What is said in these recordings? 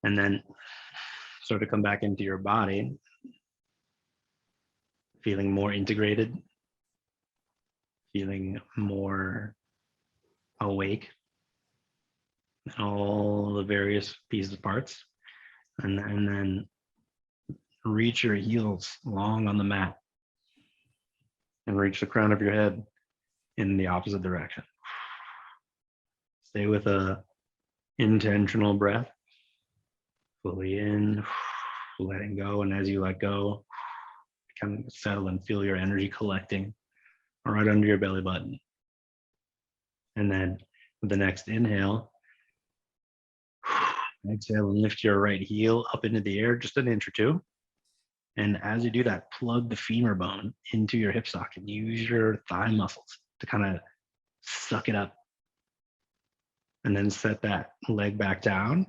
And then sort of come back into your body, feeling more integrated, feeling more awake, and all the various pieces, parts. And then reach your heels long on the mat and reach the crown of your head in the opposite direction. Stay with a intentional breath, fully in, letting go. And as you let go, kind of settle and feel your energy collecting right under your belly button. And then with the next inhale, exhale and lift your right heel up into the air just an inch or two. And as you do that, plug the femur bone into your hip socket. Use your thigh muscles to kind of suck it up. And then set that leg back down.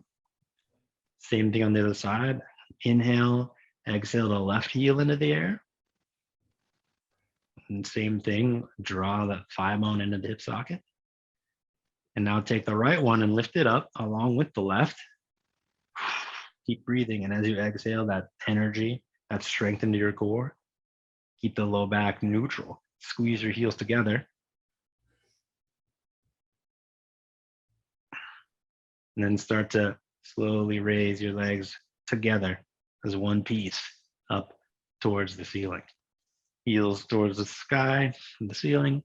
Same thing on the other side. Inhale, exhale the left heel into the air. And same thing, draw that thigh bone into the hip socket. And now take the right one and lift it up along with the left. Keep breathing. And as you exhale, that energy, that strength into your core, keep the low back neutral. Squeeze your heels together. And then start to slowly raise your legs together as one piece up towards the ceiling. Heels towards the sky, the ceiling,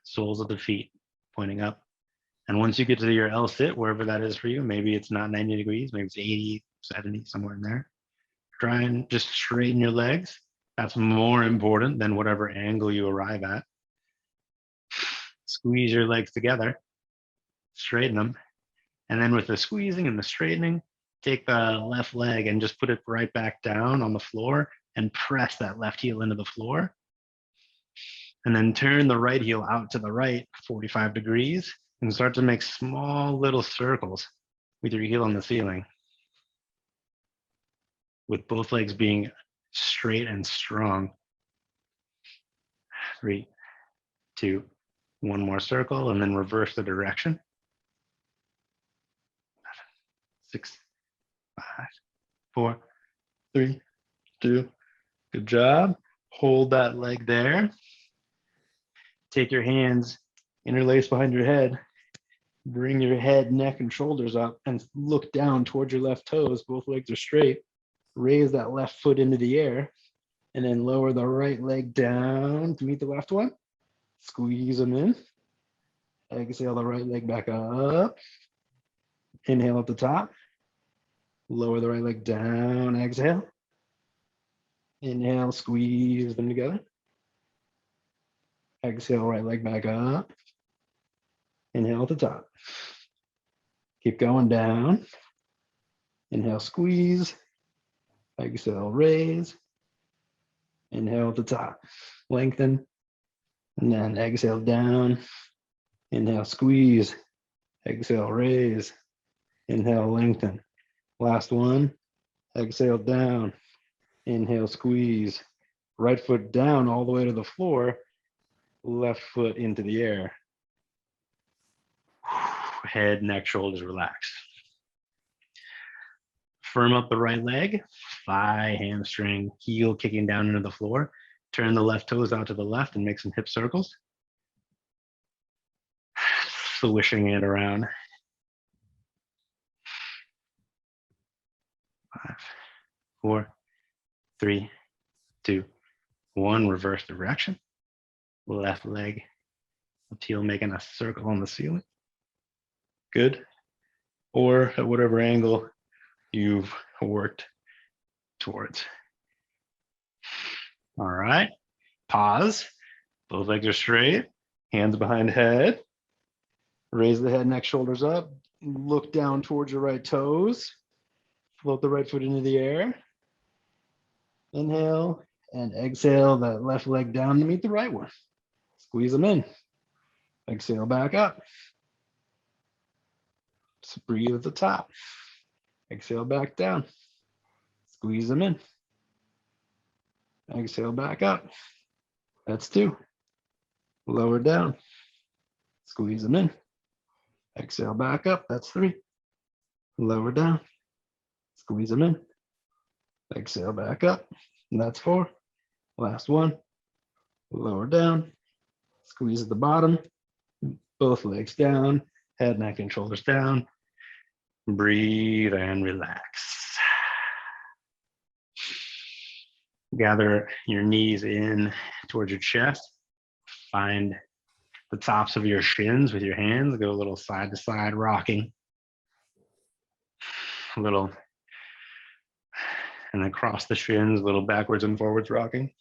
soles of the feet pointing up. And once you get to your L sit, wherever that is for you, maybe it's not 90 degrees, maybe it's 80, 70, somewhere in there. Try and just straighten your legs. That's more important than whatever angle you arrive at. Squeeze your legs together, straighten them. And then with the squeezing and the straightening, take the left leg and just put it right back down on the floor and press that left heel into the floor. And then turn the right heel out to the right 45 degrees and start to make small little circles with your heel on the ceiling, with both legs being straight and strong. 3, 2, 1 more circle, and then reverse the direction. 6, 5, 4, 3, 2. Good job. Hold that leg there. Take your hands, interlace behind your head. Bring your head, neck, and shoulders up and look down towards your left toes. Both legs are straight. Raise that left foot into the air and then lower the right leg down to meet the left one. Squeeze them in. Exhale the right leg back up. Inhale at the top. Lower the right leg down. Exhale. Inhale, squeeze them together. Exhale, right leg back up. Inhale at the top. Keep going down. Inhale, squeeze. Exhale, raise. Inhale at the top. Lengthen. And then exhale down. Inhale, squeeze. Exhale, raise. Inhale, lengthen. Last one. Exhale down. Inhale, squeeze. Right foot down all the way to the floor. Left foot into the air. Head, neck, shoulders relax. Firm up the right leg, thigh, hamstring, heel kicking down into the floor. Turn the left toes out to the left and make some hip circles. Swishing it around. 5, 4, 3, 2, 1. Reverse direction. Left leg, left heel making a circle on the ceiling. Good. Or at whatever angle you've worked towards. All right. Pause. Both legs are straight. Hands behind head. Raise the head, neck, shoulders up. Look down towards your right toes. Float the right foot into the air. Inhale and exhale that left leg down to meet the right one. Squeeze them in. Exhale back up. Just breathe at the top. Exhale back down. Squeeze them in. Exhale back up. That's 2. Lower down. Squeeze them in. Exhale back up. That's 3. lower down, squeeze them in, exhale back up, and that's 4. Last one, lower down, squeeze at the bottom, both legs down, head, neck, and shoulders down. Breathe and relax. Gather your knees in towards your chest. Find the tops of your shins with your hands. Go a little side to side rocking. A little, and then cross the shins, a little backwards and forwards rocking.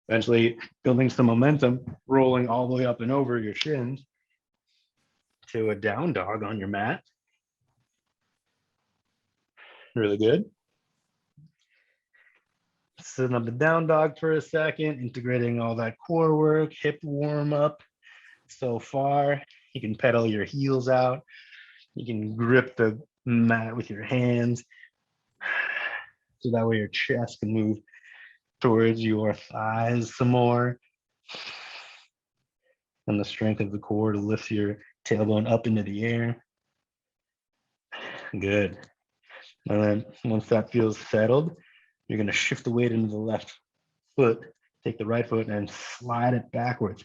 Eventually building some momentum, rolling all the way up and over your shins to a down dog on your mat. Really good. Sitting up the down dog for a second, integrating all that core work, hip warm up. So far, you can pedal your heels out. You can grip the mat with your hands. So that way your chest can move towards your thighs some more. And the strength of the core to lift your tailbone up into the air. Good. And then once that feels settled, you're going to shift the weight into the left foot, take the right foot and slide it backwards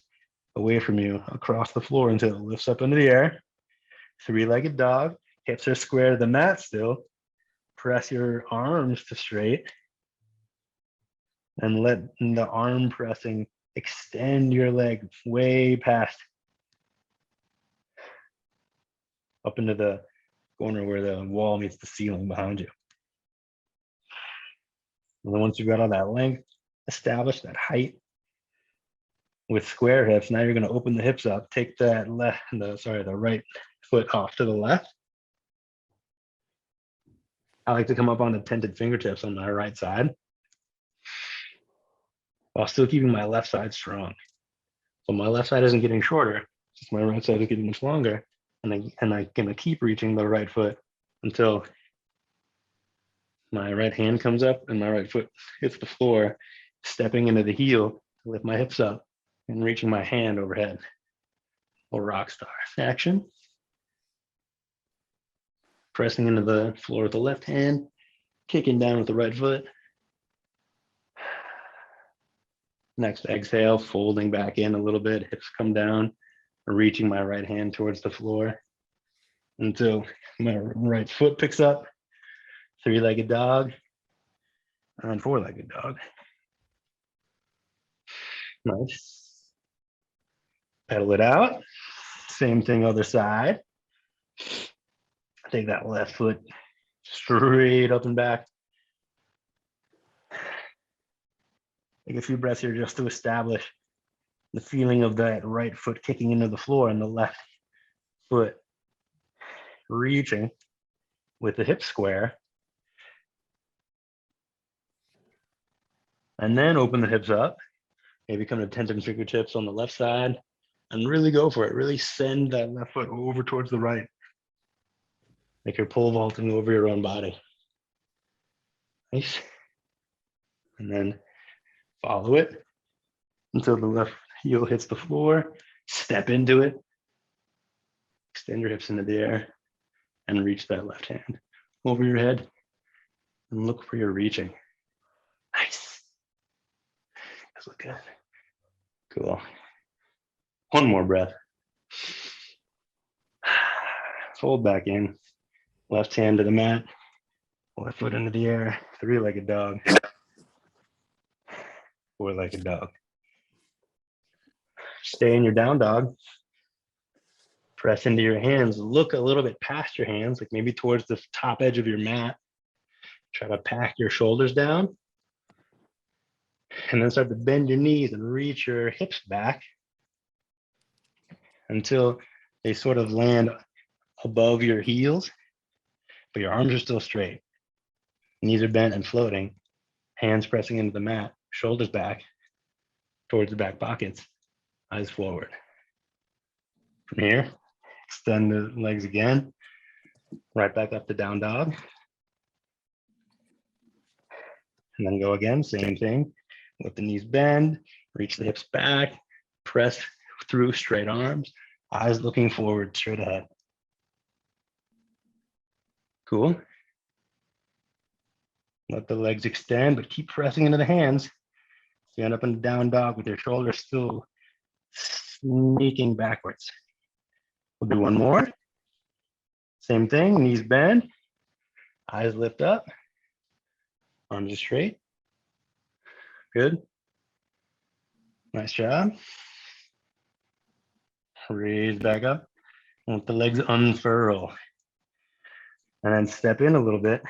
away from you across the floor until it lifts up into the air. 3-legged dog, hips are square to the mat still. Press your arms to straight and let the arm pressing extend your leg way past up into the corner where the wall meets the ceiling behind you. And then once you've got all that length, establish that height with square hips. Now you're going to open the hips up, take that the right foot off to the left. I like to come up on the tented fingertips on my right side while still keeping my left side strong. So my left side isn't getting shorter, just my right side is getting much longer. And I'm going to keep reaching the right foot until my right hand comes up and my right foot hits the floor, stepping into the heel to lift my hips up and reaching my hand overhead. Or rock star action. Pressing into the floor with the left hand, kicking down with the right foot. Next exhale, folding back in a little bit, hips come down, reaching my right hand towards the floor until my right foot picks up. 3-legged dog and 4-legged dog. Nice. Pedal it out. Same thing other side. Take that left foot straight up and back. Take a few breaths here just to establish the feeling of that right foot kicking into the floor and the left foot reaching with the hip square. And then open the hips up. Maybe come to tented fingertips on the left side and really go for it. Really send that left foot over towards the right. Like you're pole vaulting over your own body. Nice. And then follow it until the left heel hits the floor. Step into it. Extend your hips into the air and reach that left hand over your head and look where you're reaching. Nice. That's look good. Cool. One more breath. Fold back in. Left hand to the mat. Left foot into the air. 3-legged dog. 4-legged dog. Stay in your down dog. Press into your hands. Look a little bit past your hands, like maybe towards the top edge of your mat. Try to pack your shoulders down. And then start to bend your knees and reach your hips back until they sort of land above your heels, but your arms are still straight. Knees are bent and floating. Hands pressing into the mat, shoulders back towards the back pockets, eyes forward. From here, extend the legs again, right back up to down dog. And then go again, same thing. Let the knees bend, reach the hips back, press through straight arms, eyes looking forward, straight ahead. Cool. Let the legs extend, but keep pressing into the hands. Stand up in down dog with your shoulders still sneaking backwards. We'll do one more. Same thing, knees bend, eyes lift up, arms are straight. Good. Nice job. Raise back up. Let the legs unfurl. And then step in a little bit.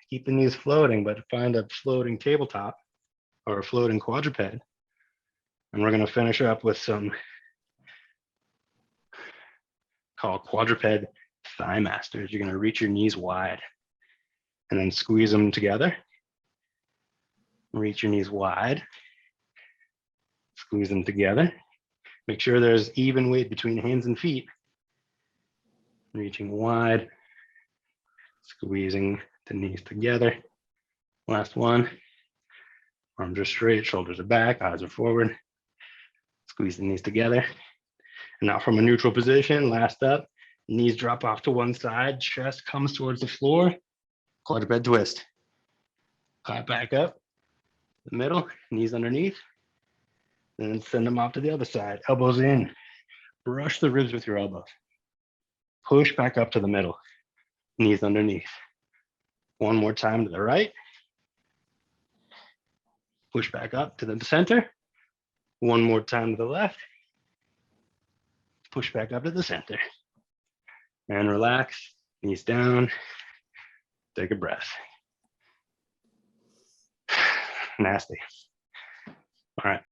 Keep the knees floating, but find a floating tabletop or a floating quadruped. And we're going to finish up with some called quadruped thigh masters. You're going to reach your knees wide and then squeeze them together. Reach your knees wide, squeeze them together. Make sure there's even weight between hands and feet. Reaching wide, squeezing the knees together. Last one. Arms are straight, shoulders are back, eyes are forward. Squeeze the knees together. And now from a neutral position, last up, knees drop off to one side, chest comes towards the floor, quadruped twist. Clap back up, the middle, knees underneath, and then send them off to the other side. Elbows in, brush the ribs with your elbows. Push back up to the middle, knees underneath. One more time to the right. Push back up to the center. One more time to the left. Push back up to the center. And relax, knees down. Take a breath. Nasty. All right.